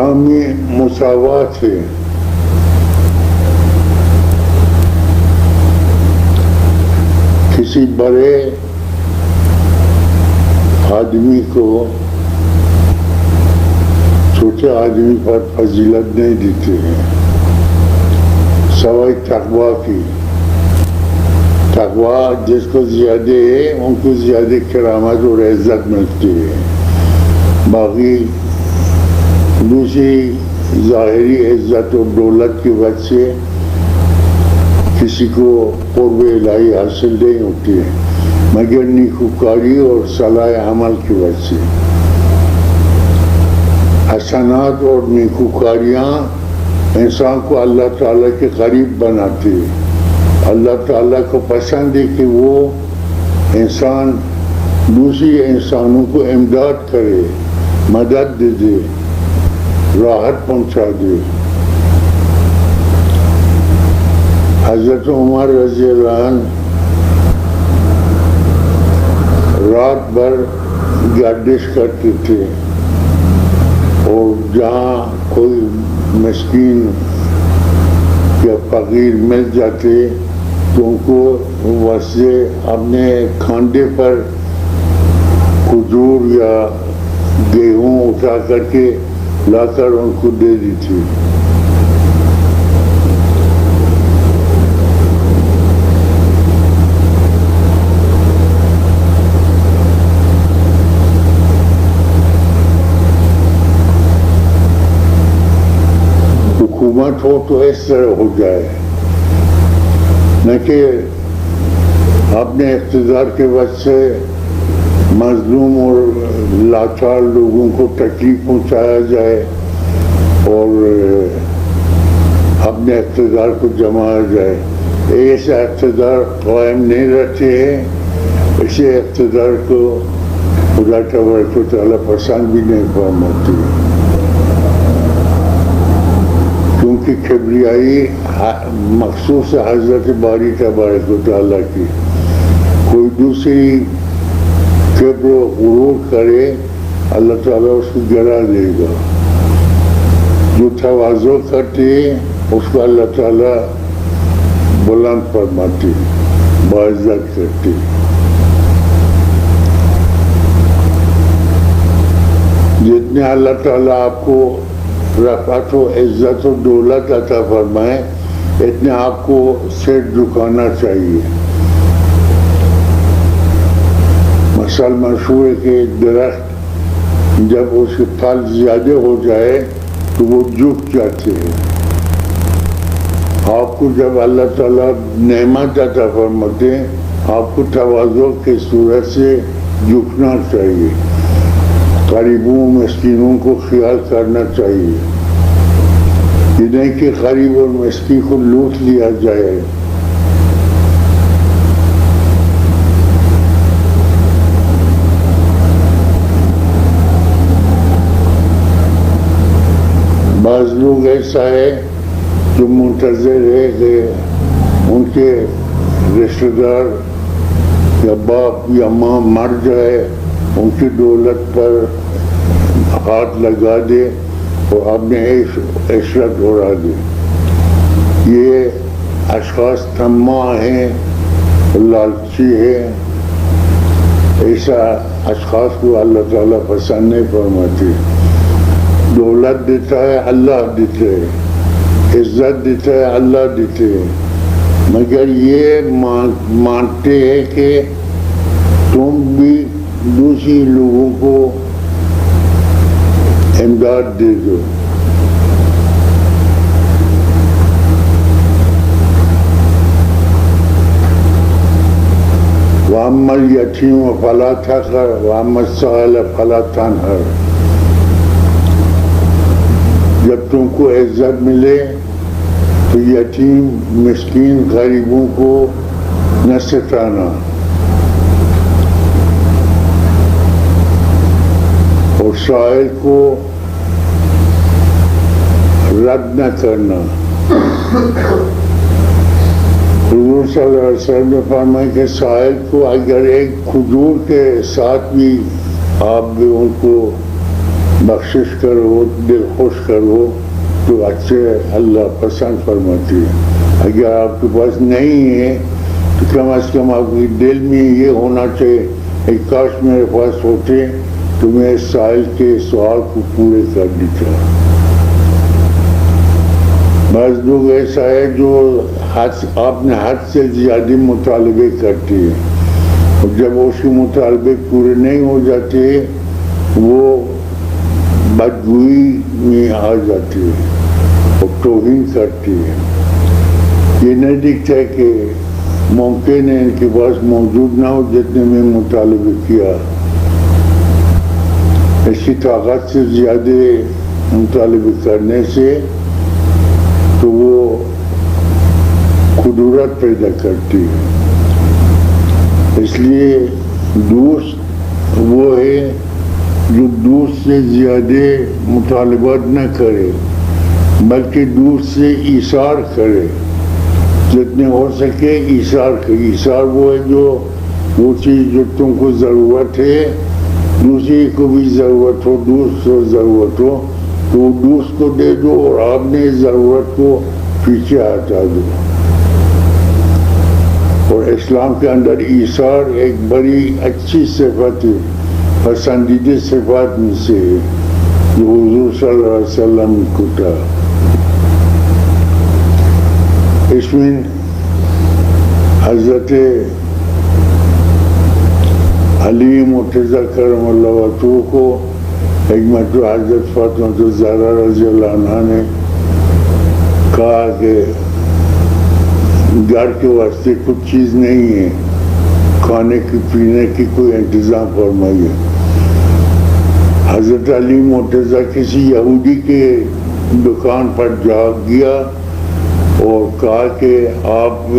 اسلام میں مساوات ہے. کسی بڑے آدمی کو چھوٹے آدمی پر فضیلت نہیں دیتے ہیں سوائے تقویٰ کی. تقویٰ جس کو زیادہ ہے ان کو زیادہ کرامت اور عزت ملتی ہے. باقی دوسری ظاہری عزت اور دولت کی وجہ سے کسی کو قرب الہی حاصل نہیں ہوتی ہے مگر نیکوکاری اور صلاح عمل کی وجہ سے. حسنات اور نیکوکاریاں انسان کو اللہ تعالیٰ کے قریب بناتی ہے. اللہ تعالیٰ کو پسند ہے کہ وہ انسان دوسری انسانوں کو امداد کرے، مدد دے، راحت پہنچا دے. حضرت عمر رضی اللہ عنہ رات بھر گردش کرتے تھے اور جہاں کوئی مسکین یا فقیر مل جاتے تو ان کو ویسے اپنے کھانڈے پر کھجور یا گیہوں اٹھا کر کے لا کر ان کو دے دی تھی. حکومت ہو تو اس طرح ہو جائے نہ کہ اپنے اقتدار کے وجہ سے مظلوم اور لاچار لوگوں کو تکلیف پہنچایا جائے اور اپنے اقتدار کو جمایا جائے. ایسا اقتدار قائم نہیں رہتے ہیں. ایسے اقتدار کو خدا تبارک و تعالیٰ پسند بھی نہیں فرماتی کیونکہ کبریائی مخصوص حضرت باری تبارک و تعالیٰ کی. کوئی دوسری کبر و غرور کرے اللہ تعالیٰ اس کو گرا دے گا. جو تواضع کرتے اس کو اللہ تعالیٰ بلند فرماتے باعزت کرتے. جتنے اللہ تعالیٰ آپ کو رفعت و عزت و دولت عطا فرمائے اتنے آپ کو سر جھکانا چاہیے. مثال مشہور ہے کہ درخت جب اس کے پھل زیادہ ہو جائے تو وہ جھک جاتے ہیں. آپ کو جب اللہ تعالیٰ نعمت عطا فرماتے ہیں آپ کو تواضع کی صورت سے جھکنا چاہیے. غریبوں مسکینوں کو خیال کرنا چاہیے. یہ نہیں کہ غریب اور مسکین کو لوٹ لیا جائے. بعض لوگ ایسا ہے جو منتظر ہے کہ ان کے رشتہ دار یا باپ یا ماں مر جائے ان کی دولت پر ہاتھ لگا دے اور اپنے عشرت اڑا دے. یہ اشخاص طماع ہیں، لالچی ہیں. ایسا اشخاص کو اللہ تعالیٰ پسند نہیں فرماتے. دولت دیتا ہے اللہ دیتے ہے، عزت دیتا ہے اللہ دیتے ہے، مگر یہ مانتے ہیں کہ تم بھی دوسری لوگوں کو امداد دے دو. وَأَمَّا الْيَتِيمَ فَلَا تَقْهَرْ وَأَمَّا السَّائِلَ فَلَا تَنْهَرْ. جب تم کو عزت ملے تو یتیم مسکین غریبوں کو نہ ستانا اور سائل کو رد نہ کرنا. حضور صلی اللہ علیہ وسلم نے فرمایا کہ سائل کو اگر ایک کھجور کے ساتھ بھی آپ بھی ان کو بخشش کرو، دل خوش کرو تو اچھے اللہ پسند فرماتی ہے۔ اگر آپ کے پاس نہیں ہے تو کم از کم آپ کے دل میں یہ ہونا چاہیے کہ کاش میرے پاس ہوتے تو میں اس سائل کے سوال کو پورے کر دیتا۔ بعض لوگ ایسا ہے جو اپنے حد سے زیادہ مطالبے کرتے ہیں، اور جب اس کے مطالبے پورے نہیں ہو جاتے وہ بدگوئی میں آ جاتی ہے اور توہین کرتی ہے۔ یہ نہیں دکھتا ہے کہ ممکن ہے ان کے پاس موجود نہ ہو جتنے میں مطالبے کیا، اس کی طاقت سے زیادہ مطالبے کرنے سے تو وہ قدرت پیدا کرتی ہے۔ اس لیے دوست وہ ہے جو دوست سے زیادہ مطالبات نہ کرے بلکہ دوست سے ایثار کرے، جتنے ہو سکے ایثار کرے۔ ایثار وہ ہے جو وہ چیز جو تم کو ضرورت ہے دوسری کو بھی ضرورت ہو، دوست کو ضرورت ہو تو دوست کو دے دو اور آپ نے ضرورت کو پیچھے ہٹا دو۔ اور اسلام کے اندر ایثار ایک بڑی اچھی صفت ہے، پسندیدہ صفات میں سے ہے جو حضور صلی اللہ علیہ وسلم کو تھا۔ اس میں حضرت علی مرتضیٰ کرم اللہ وجہہ کو ایک مرتبہ حضرت فاطمہ الزہرا رضی اللہ عنہا نے کہا کہ گھر کے واسطے کچھ چیز نہیں ہے، کھانے کی پینے کی کوئی انتظام فرمائیے۔ حضرت علی مرتضیٰ کسی یہودی کے دکان پر جا گیا اور کہا کہ آپ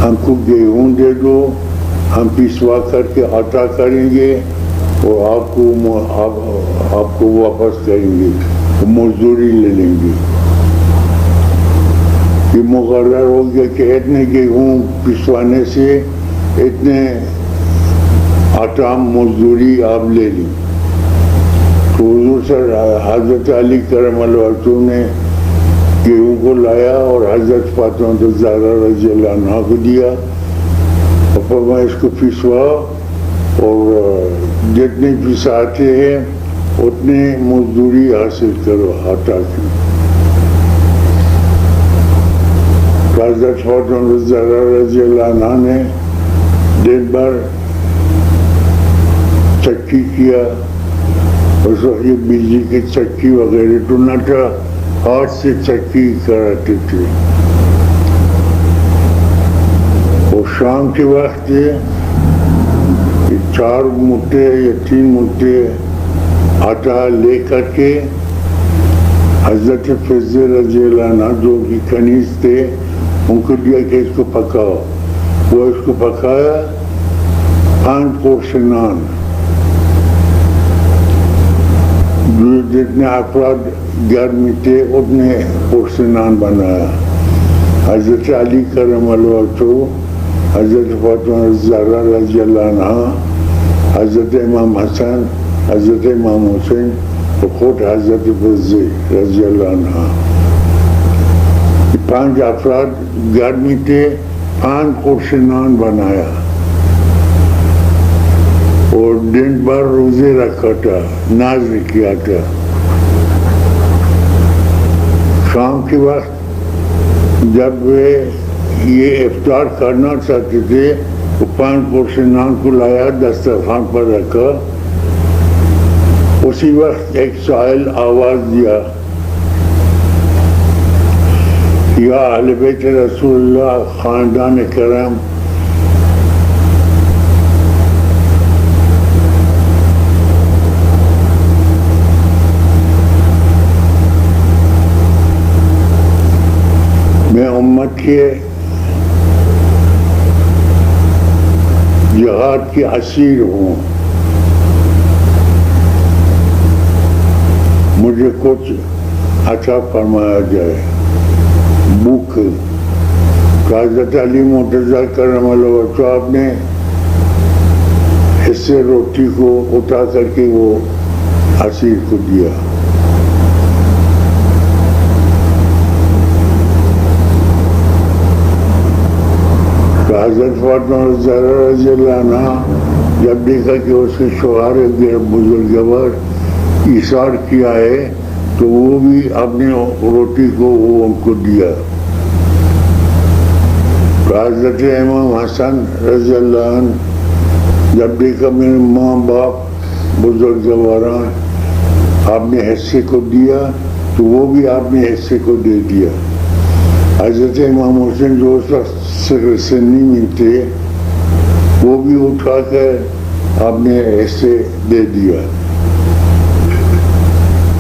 ہم کو گیہوں دے دو، ہم پسوا کر کے آٹا کریں گے اور آپ کو واپس کریں گے، مزدوری لے لیں گے۔ یہ مقرر ہو گیا کہ اتنے گیہوں پسوانے سے اتنے آٹا مزدوری آپ لے لیں۔ تو حضور صلی حضرت علی کرم اللہ وجہہ نے گیہوں کو لایا اور حضرت فاطمہ الزہرا رضی اللہ عنہا کو دیا اور فرمایا اس کو پسوا اور جتنے پساتے ہیں اتنے مزدوری حاصل کرو آٹا کی۔ حضرت فاطمہ الزہرا رضی اللہ عنہا نے دن بھر چکی کیا، اس وقت یہ بجلی کی چکی وغیرہ تو نہ تھا، ہاتھ سے چکی کراتے تھے۔ اور شام کے وقت 4 مٹھے یا 3 مٹھے آٹا لے کر کے حضرت فضل رضی اللہ عنہ جو کی کنیز تھے ان کو دیا کہ اس کو پکاؤ۔ وہ اس کو پکایا 5 پورشن نان، جتنے افراد گھر میں تھے اتنے پورشن نان بنایا۔ حضرت علی کرم اللہ وجہہ، حضرت فاطمہ الزہرا رضی اللہ عنہا، حضرت امام حسن، حضرت امام حسین اور خود حضرت فضل رضی اللہ عنہا، 5 افراد گھر میں تھے، 5 پورشن نان بنایا اور دن بھر روزے رکھا تھا، نذر کیا تھا۔ شام کے وقت جب یہ افطار کرنا چاہتے تھے تو 5 پورشن نان کو لایا، دسترخوان پر رکھا۔ اسی وقت ایک سائل آواز دیا، یا اہل بیت رسول اللہ، خاندان کرم، میں امت کے جہاد کے اسیر ہوں، مجھے کچھ عطا فرمایا جائے۔ بھوک، حضرت علی مرتضیٰ کرم اللہ وجہہ آپ نے اس سے روٹی کو اٹھا کر کے وہ اسیر کو دیا. حضرت فاطمہ رضی اللہ عنہ جب دیکھا کہ اس کے شوہر بزرگوار ایثار کیا ہے تو وہ بھی اپنی روٹی کو وہ ان کو دیا. حضرت امام حسن رضی اللہ عنہ جب دیکھا میرے ماں باپ بزرگواران اپنے حصے کو دیا تو وہ بھی اپنے حصے کو دے دیا. حضرت امام حسین جو اس وقت سنی میں تھے وہ بھی اٹھا کر اپنے حصے دے دیا.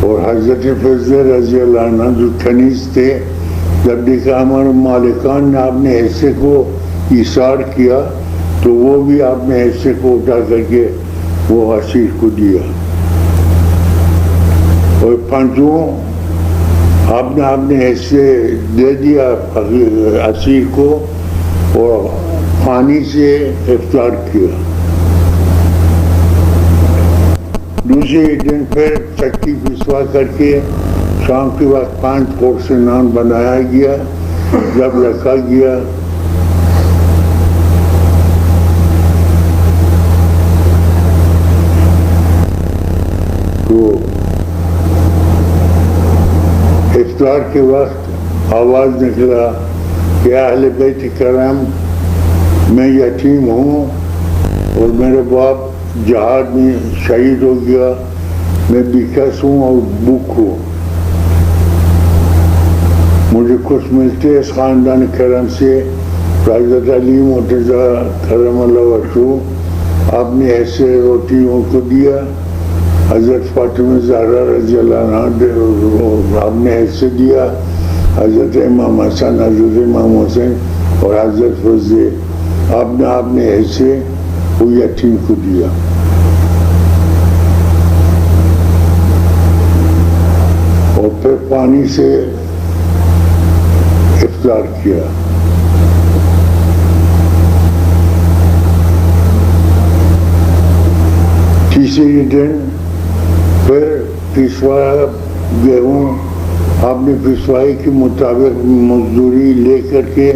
اور حضرت فضل رضی اللہ عنہ جو کنیز تھے جب دیکھا ہمارے مالکان نے اپنے حصے کو ایثار کیا تو وہ بھی اپنے حصے کو اٹھا کر کے وہ اسیر کو دیا. اور پنجوں آپ نے اپنے حصے دے دیا اسیر کو اور پانی سے افطار کیا. دوسرے دن پھر چکی پسوا کر کے شام کے وقت 5 کورس نان بنایا گیا. جب رکھا گیا تو افطار کے وقت آواز نکلا کہ اہل بیت کرام میں یتیم ہوں اور میرے باپ جہاد میں شہید ہو گیا, میں بیکس ہوں اور بھوک ہوں, مجھے کچھ ملتے اس خاندان کرم سے. حضرت علی مرتضیٰ کرم اللہ وجہہ اپنے ایسے روٹیوں کو دیا. حضرت فاطمہ زہرا رضی اللہ عنہ اپنے حصے دیا. حضرت امام حسن, حضرت امام حسین اور حضرت فضل اپنے حصے وہ یتیم کو دیا. اور پھر پانی سے افطار کیا. تیسرے دن پھر پیشوا گیہوں آپ نے پیشوائی کے مطابق مزدوری لے کر کے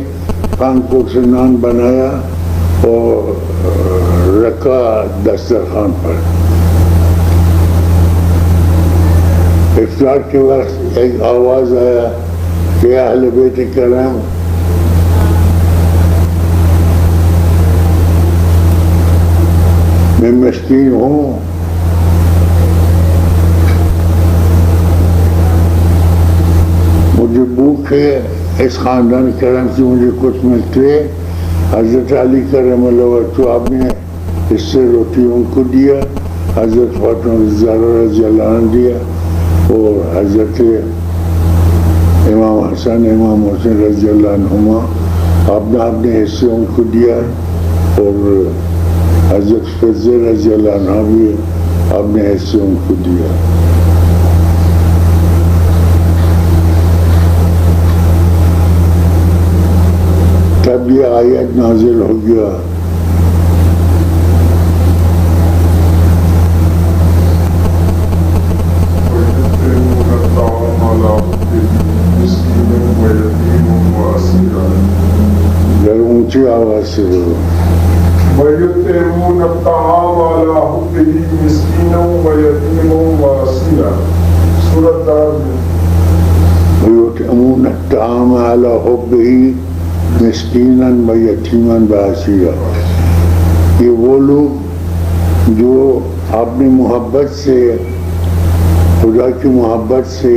5 کورس نان بنایا اور رکھا دسترخوان پر. افطار کے وقت ایک آواز آیا کہ اہل بیت کرام میں مسکین ہوں, مجھے بھوک ہے, اس خاندان کرم سے مجھے کچھ ملتے. حضرت علی کرم اللہ وجہہ آپ نے اس سے روٹی ان کو دیا. حضرت فاطمہ زہرا رضی اللہ عنہ دیا اور حضرت امام حسن امام حسین رضی اللہ عنہما آپ نے اپنے حصے ان کو دیا. اور حضرت فضل رضی اللہ عنہ بھی اپنے حصے ان کو دیا. تب یہ آیت نازل ہو گیا اونچی آواز سے وَيُطْعِمُونَ الطَّعَامَ عَلَىٰ حُبِّهِ مِسْكِينًا وَيَتِيمًا وَأَسِيرًا. سورۃ دار میں وَيُطْعِمُونَ الطَّعَامَ عَلَىٰ حُبِّهِ مِسْكِينًا وَيَتِيمًا وَأَسِيرًا. یہ وہ لوگ جو اپنی محبت سے, خدا کی محبت سے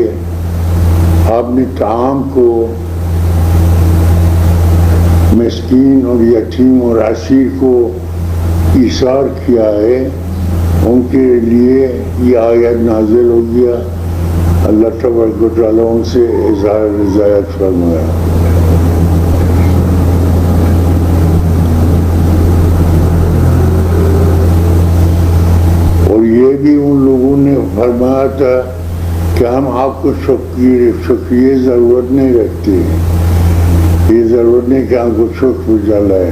اپنے طعام کو مسکین اور یتیم اور اسیر کو ایثار کیا ہے, ان کے لیے یہ آیت نازل ہو گیا. اللہ تبارک و تعالیٰ ان سے اظہار رضایت فرمایا. اور یہ بھی ان لوگوں نے فرمایا تھا کہ ہم آپ کو شکریہ ضرورت نہیں رکھتے, یہ ضرورت نہیں کہ ہم کو شکر جلائے,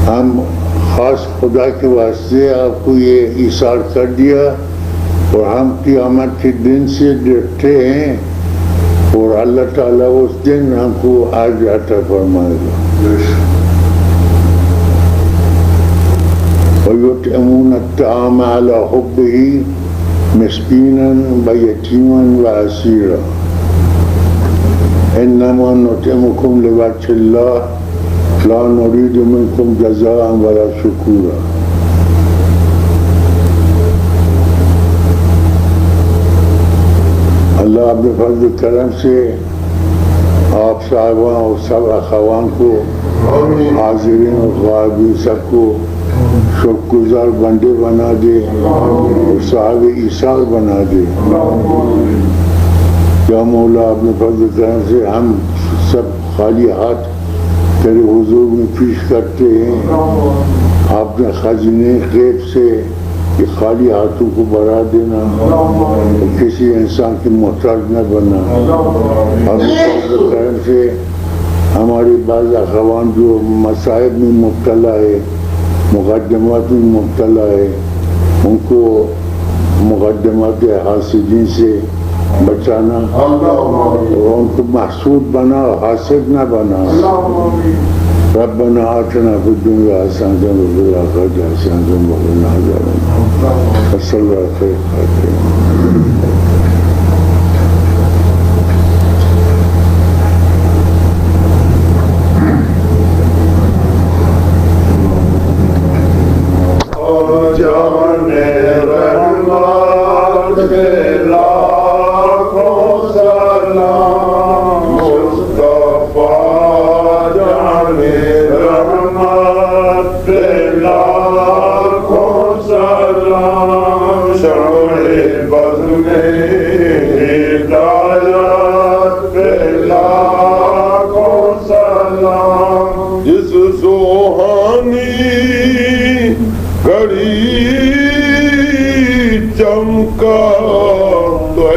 ہم خاص خدا کے واسطے آپ کو یہ ایثار کر دیا اور ہم قیامت کے دن سے ڈرتے ہیں اور اللہ تعالیٰ اس دن ہم کو آج عطا فرمائے گا. وَيُطْعِمُونَ الطَّعَامَ عَلَى حُبِّهِ مِسْكِينًا وَيَتِيمًا وَأَسِيرًا إِنَّمَا نُطْعِمُكُمْ لِوَجْهِ اللَّهِ لَا نُرِيدُ مِنكُمْ جَزَاءً وَلَا شُكُورًا. اللہ اپنے فضل کرم سے آپ صاحبان اور سب اخوان کو حاضرین اور غائبین سب کو شکر گزار بندے بنا دے اور صاحب ایثار بنا دے. یا مولا اپنے فضل کرم سے ہم سب خالی ہاتھ تیرے حضور میں پیش کرتے ہیں. آپ نے خزانے غیب سے کہ خالی ہاتھوں کو بڑھا دینا، کسی انسان کی محتاج نہ بننا. اپنے فضل کرم سے ہماری بعض اخوان جو مصائب میں مبتلا ہے، مقدمات میں مبتلا ہے، ان کو مقدمات حاسدین سے بچانا اور ان کو محسود بنا، حاسد نہ بنا. ربنا آتنا فی الدنیا حسنۃ وفی الآخرۃ حسنۃ وقنا عذاب النار. صلی اللہ علیہ وسلم. جس سوہانی گھڑی چمکا تو